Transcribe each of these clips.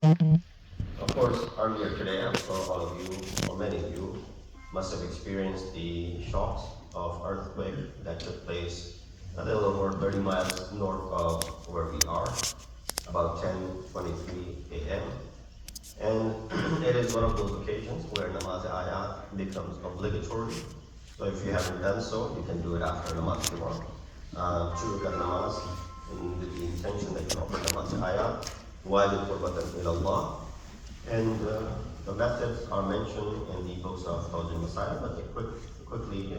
Of course, earlier today, I'm sure all of you, or many of you, must have experienced the shocks of earthquake that took place a little over 30 miles north of where we are, about 10:23 a.m. And it is one of those occasions where namaz ayat becomes obligatory. So if you haven't done so, you can do it after namaz Jumma. Two rakat namaz with the intention that you offer namaz ayat, wajib qurbatan ilallah. And the methods are mentioned in the books of Thousand Messiah, but quickly,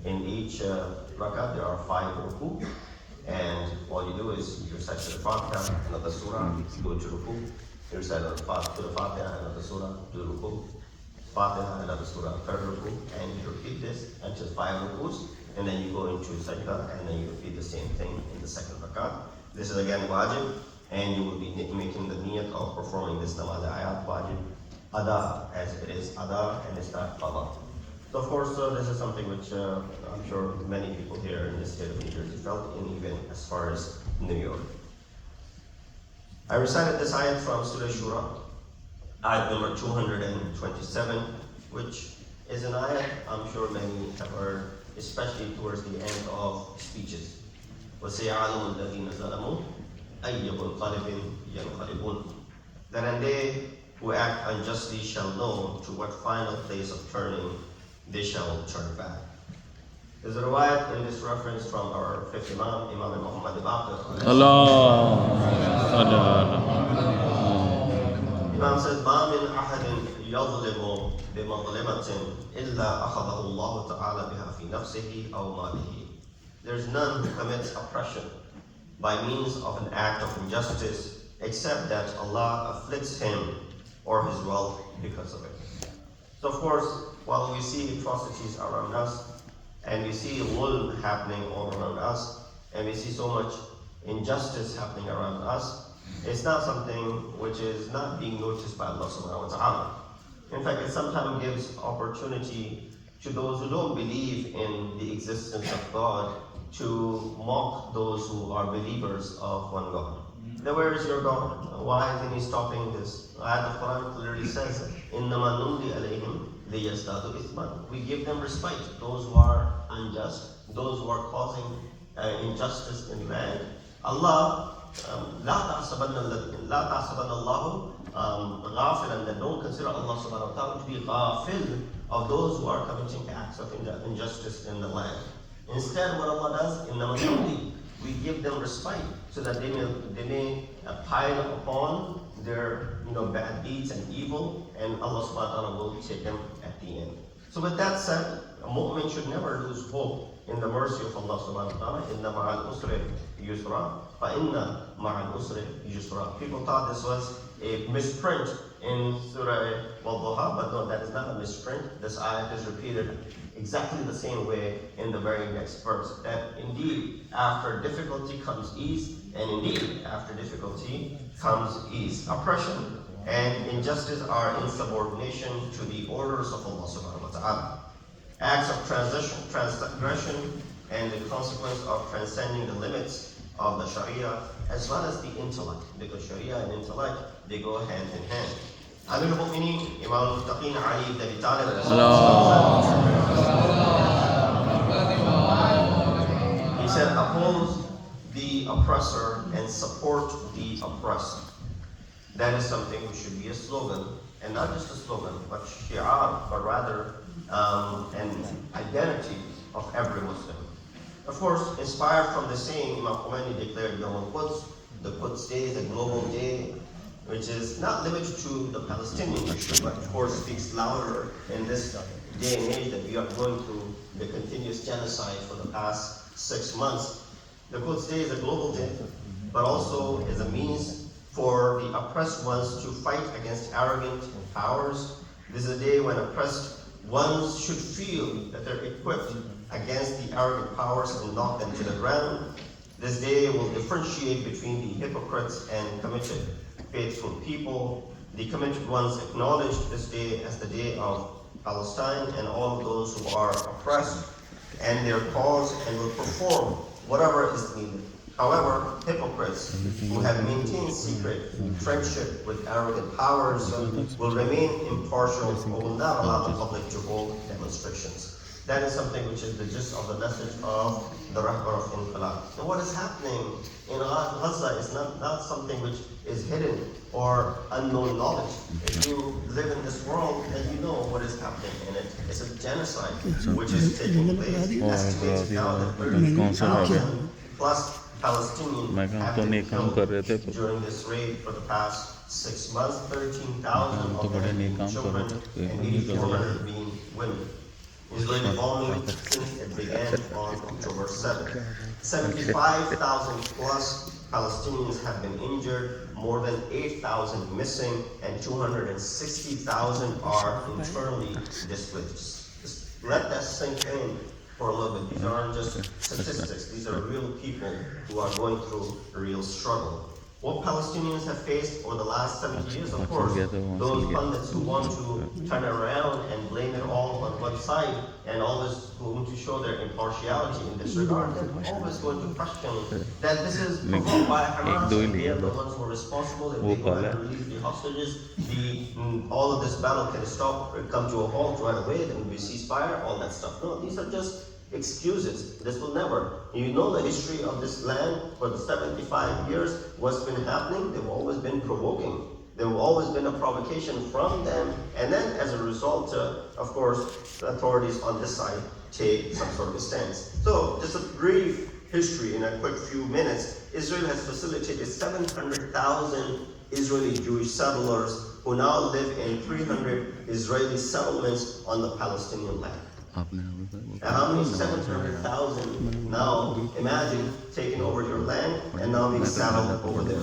in each rakat there are 5 ruku, and all you do is you recite the Fatiha, another surah, go to ruku, you recite the Fatiha, another surah, do ruku, Fatiha, another surah, third ruku, and you repeat this until 5 rukus, and then you go into sajda, and then you repeat the same thing in the second rakat. This is again wajib, and you will be making the niyat of performing this namaz ayat wajib ada, as it is ada and it's not qada. So of course, this is something which I'm sure many people here in the state of New Jersey felt, and even as far as New York. I recited this ayat from Surah Shura, ayat number 227, which is an ayat I'm sure many have heard, especially towards the end of speeches. وَسَيَعْلَمُ الَّذِينَ ظَلَمُوا أَيَّ مُنْقَلِبٍ يَنْقَلِبُونَ. That and they who act unjustly shall know to what final place of turning they shall turn back. There's a riwayat in this reference from our fifth Imam, Imam Muhammad Baqir. Imam says, مَا مِنْ أَحَدٍ يَظْلِمُ بِمَظْلِمَةٍ إِلَّا أَخَذَهُ اللَّهُ تَعَالَى بِهَا فِي نَفْسِهِ أَوْ مَالِهِ. There's none who commits oppression by means of an act of injustice, except that Allah afflicts him or his wealth because of it. So of course, while we see atrocities around us, and we see zulm happening all around us, and we see so much injustice happening around us, it's not something which is not being noticed by Allah subhanahu wa ta'ala. In fact, it sometimes gives opportunity to those who don't believe in the existence of God to mock those who are believers of one God. Then where is your God? Why isn't he stopping this? Ayat of Quran clearly says, إِنَّمَا نُمْلِي عَلَيْهِمْ لِيَزْدَادُوا إِثْمًا. We give them respite, those who are unjust, those who are causing injustice in the land. Allah, لا تحسبن الله غافلا, that don't consider Allah subhanahu wa ta'ala to be ghafil of those who are committing acts of injustice in the land. Instead, what Allah does, in we give them respite so that they may pile upon their bad deeds and evil, and Allah subhanahu wa ta'ala will take them at the end. So with that said, a mu'min should never lose hope in the mercy of Allah subhanahu wa ta'ala. Inna ma'al usri yusra, fa inna ma'al usri yusra. People thought this was a misprint in Surah Al-Duha, but no, that is not a misprint. This ayat is repeated exactly the same way in the very next verse. That indeed, after difficulty comes ease, and indeed, after difficulty comes ease. Oppression and injustice are insubordination to the orders of Allah subhanahu wa ta'ala. Acts of transgression, and the consequence of transcending the limits of the Sharia, as well as the intellect, because Sharia and intellect, they go hand in hand. Amir al-Mu'mineen, Imam al-Muttaqeen, Ali ibn Abi Talib, he said, oppose the oppressor and support the oppressed. That is something which should be a slogan, and not just a slogan, but shi'ar, but rather an identity of every Muslim. Of course, inspired from the saying, Imam Khomeini declared Yawm al-Quds, the Quds Day, the global day, which is not limited to the Palestinian issue, but of course speaks louder in this day and age that we are going through the continuous genocide for the past 6 months. The Quds Day is a global day, but also is a means for the oppressed ones to fight against arrogant powers. This is a day when oppressed ones should feel that they're equipped against the arrogant powers and knock them to the ground. This day will differentiate between the hypocrites and committed faithful people. The committed ones acknowledge this day as the day of Palestine and all of those who are oppressed and their cause, and will perform whatever is needed. However, hypocrites who have maintained secret friendship with arrogant powers will remain impartial or will not allow the public to hold demonstrations. That is something which is the gist of the message of the Rahbar of Inqilab. And what is happening in Gaza is not something which is hidden or unknown knowledge. If you live in this world, then you know what is happening in it. It's a genocide which is taking place. Estimated now that 30,000 plus Palestinians have been killed during this raid for the past 6 months. 13,000 of them being children and 8,400 being women. Israeli bombing since it began on October 7th. 75,000 plus Palestinians have been injured, more than 8,000 missing, and 260,000 are internally displaced. Just let that sink in for a little bit. These aren't just statistics. These are real people who are going through a real struggle. What Palestinians have faced over the last 70 years, of course, those pundits who want to turn around and blame it all on one side and always going to show their impartiality in this regard, they're always going to question that this is provoked by Hamas, and they are the ones who are responsible. If they go ahead and release the hostages, all of this battle can stop or come to a halt right away, there will be ceasefire, all that stuff. No, these are just excuses. This will never. You know the history of this land for the 75 years, what's been happening. They've always been provoking. There have always been a provocation from them, and then as a result, of course, the authorities on this side take some sort of a stance. So, just a brief history in a quick few minutes. Israel has facilitated 700,000 Israeli Jewish settlers who now live in 300 Israeli settlements on the Palestinian land. And how many 700,000 now, imagine taking over your land and now being settled over there.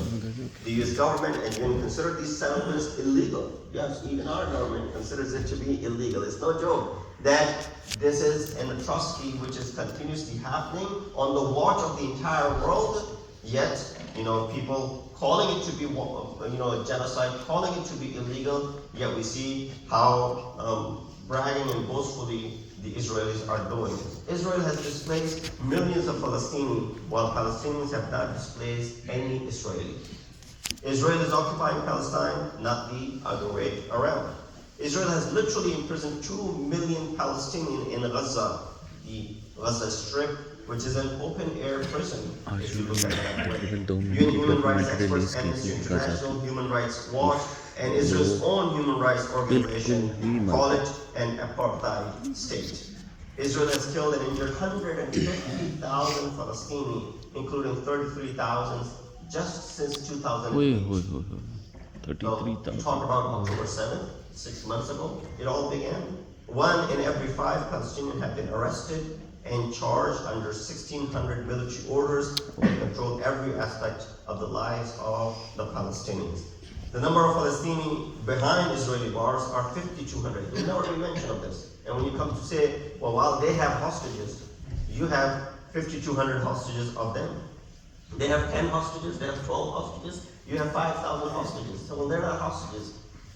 The US government and even consider these settlements illegal. Yes, even our government considers it to be illegal. It's no joke that this is an atrocity which is continuously happening on the watch of the entire world, yet, people calling it to be, a genocide, calling it to be illegal, yet we see how bragging and boastfully the Israelis are doing it. Israel has displaced millions of Palestinians, while Palestinians have not displaced any Israeli. Israel is occupying Palestine, not the other way around. Israel has literally imprisoned 2 million Palestinians in Gaza, the Gaza Strip, which is an open-air prison, if you look at it that way. Human rights experts, Amnesty International, Human Rights Watch, and Israel's own human rights organization call it an apartheid state. Israel has killed and injured 150,000 Palestinians, including 33,000 just since 2008. So, talk about October 7th, 6 months ago, it all began. 1 in every 5 Palestinians have been arrested and charged under 1,600 military orders that control every aspect of the lives of the Palestinians. The number of Palestinians behind Israeli bars are 5,200. There's never been mention of this. And when you come to say, well, while they have hostages, you have 5,200 hostages of them. They have 10 hostages, they have 12 hostages, you have 5,000 hostages. So well, they're not hostages.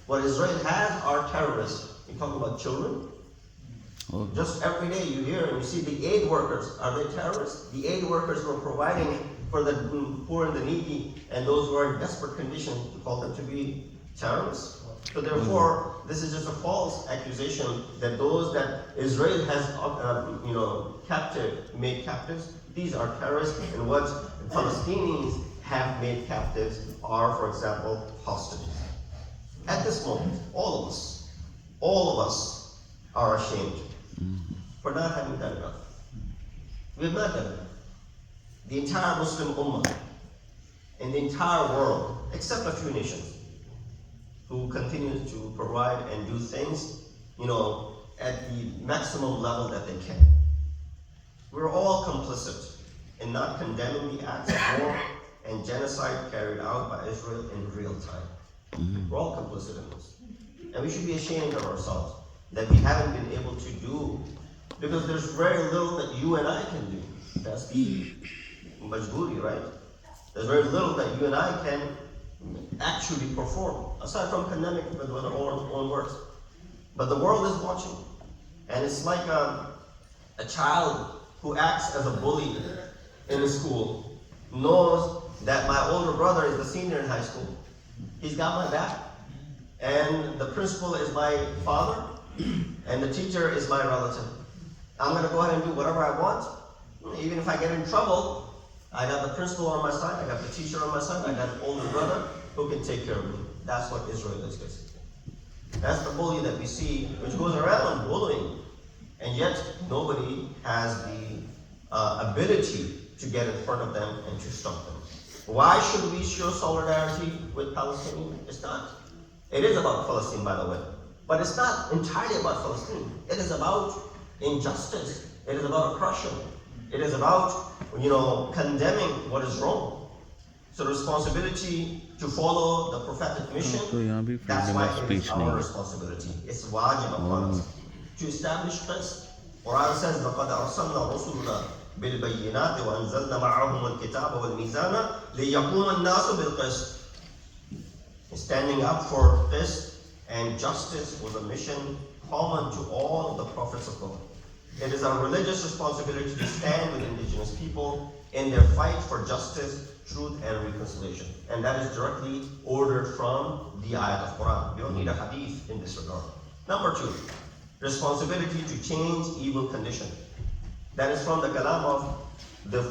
What Israel has are terrorists. You're talking about children? Just every day you hear and you see the aid workers. Are they terrorists? The aid workers who are providing for the poor and the needy and those who are in desperate condition, to call them to be terrorists. So therefore, this is just a false accusation that those that Israel has, made captives, these are terrorists, and what Palestinians have made captives are, for example, hostages. At this moment, all of us are ashamed for not having done enough. We have not done enough. The entire Muslim Ummah and the entire world, except a few nations, who continue to provide and do things, at the maximum level that they can. We're all complicit in not condemning the acts of war and genocide carried out by Israel in real time. We're all complicit in this. And we should be ashamed of ourselves that we haven't been able to do, because there's very little that you and I can do. That's the majburi, right? There's very little that you and I can actually perform, aside from condemning with our own words. But the world is watching. And it's like a child who acts as a bully in a school. knows that my older brother is the senior in high school. He's got my back. And the principal is my father, and the teacher is my relative. I'm going to go ahead and do whatever I want. Even if I get in trouble, I got the principal on my side, I got the teacher on my side, I got an older brother who can take care of me. That's what Israel is basically. That's the bully that we see, which goes around bullying. And yet, nobody has the ability to get in front of them and to stop them. Why should we show solidarity with Palestine? It's not. It is about Palestine, by the way. But it's not entirely about Palestine. It is about injustice. It is about oppression. It is about, condemning what is wrong. So the responsibility to follow the prophetic mission, that's why it is our responsibility. It's wajib upon us to establish qist. Quran says, لَقَدْ أَرْسَلْنَا رُسُلُنَا بِالْبَيِّنَاتِ وَأَنزَلْنَا مَعَهُمُ الْكِتَابَ وَالْمِيزَانَ لِيَقُومَ النَّاسُ بِالْقِسْطِ. Standing up for qist and justice was a mission common to all the prophets of God. It is our religious responsibility to stand with indigenous people in their fight for justice, truth, and reconciliation. And that is directly ordered from the ayat of Quran. You don't need a hadith in this regard. Number 2, responsibility to change evil condition. That is from the kalam of the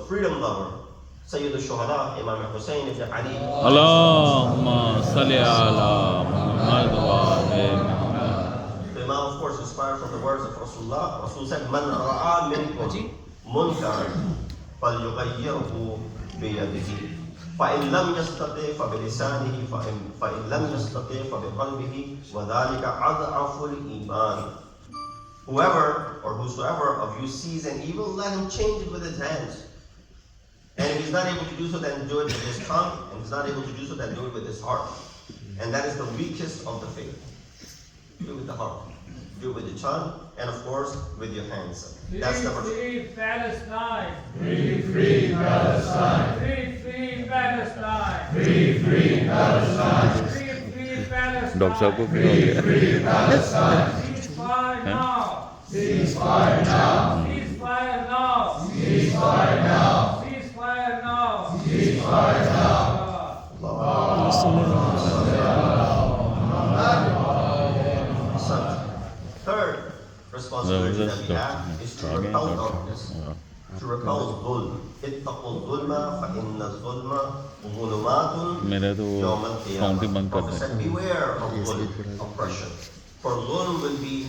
freedom lover, Sayyid al-Shuhada, Imam Hussein ibn Ali. Allahumma salli ala Muhammad wa ali. The Imam, of course, inspired from the words of Rasulullah. Rasul said, Man ra'a minkum munkaran falyughayyirhu biyadihi. فَإِنْ لَمْ يَسْتَطِعْ فَبِلِسَانِهِ فَإِنْ لَمْ يَسْتَطِعْ فَبِقَلْبِهِ وَذَلِكَ أَضْعَفُ الْإِيمَانِ. Whoever or whosoever of you sees an evil, let him change it with his hands. And if he's not able to do so, then do it with his tongue. And if he's not able to do so, then do it with his heart. And that is the weakest of the faith. Do it with the heart. Do it with your tongue, and of course, with your hands. That's number 2. Free Palestine! Free, free Palestine! Free, free Palestine! Free, free Palestine! Free, free Palestine! Doctor साहब को क्या हो गया? Free Palestine! Ceasefire now! Ceasefire now! Ceasefire now! Ceasefire now! Ceasefire now! Ceasefire now! Third responsibility that we have is to repel darkness, to repel dhulm. اتقوا الظلم فإن الظلم ظلمات يوم القيامة. Prophet said, beware of dhulm, oppression. For dhulm will be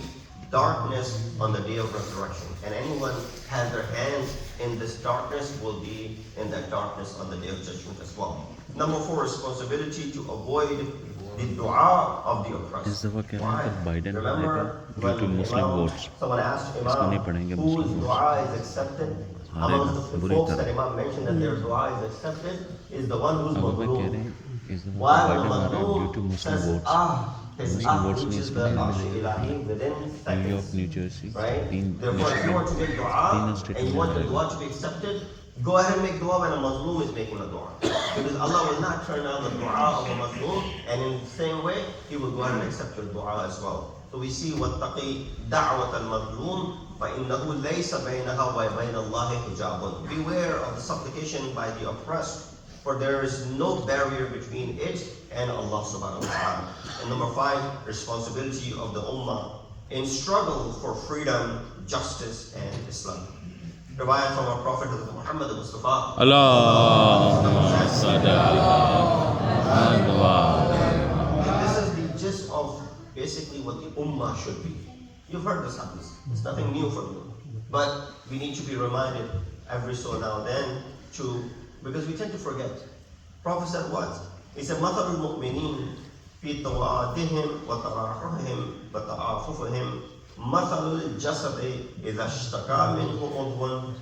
darkness on the day of resurrection. And anyone has their hands in this darkness will be in that darkness on the day of judgment as well. Number 4, responsibility to avoid the dua of the oppressed. Why? Remember when someone asked Imam whose dua is accepted? Amongst the folks that Imam mentioned that their dua is accepted is the one who's mazloom. While the mazloom says his reaches the Arsh Ilahi within seconds. New Jersey, right? Therefore, if you want to make dua and you want the dua to be accepted, go ahead and make dua when a mazloom is making a dua. Because Allah will not turn down the dua of a mazloom, and in the same way, He will go ahead and accept your dua as well. So we see وَاتَّقِي دَعْوَةَ الْمَظْلُومِ فَإِنَّهُ لَيْسَ بَيْنَهَا وَبَيْنَ اللَّهِ حِجَابٌ. Beware of the supplication by the oppressed, for there is no barrier between it and Allah subhanahu wa ta'ala. And number 5, responsibility of the ummah in struggle for freedom, justice, and Islam. Riwayat from our Prophet Muhammad Mustafa. Allahumma salli And this is the gist of basically what the ummah should be. You've heard this hadith. It's nothing new for you. But we need to be reminded every so now and then because we tend to forget. Prophet said what? He said, مَثَلُ الْمُؤْمِنِينَ فِي تَوَادِهِمْ وَتَرَاحُمِهِمْ وَتَعَافُفِهِمْ مَثَلُ الْجَسَدِ إِذَا اشْتَكَى مِنْهُ عُضْوٌ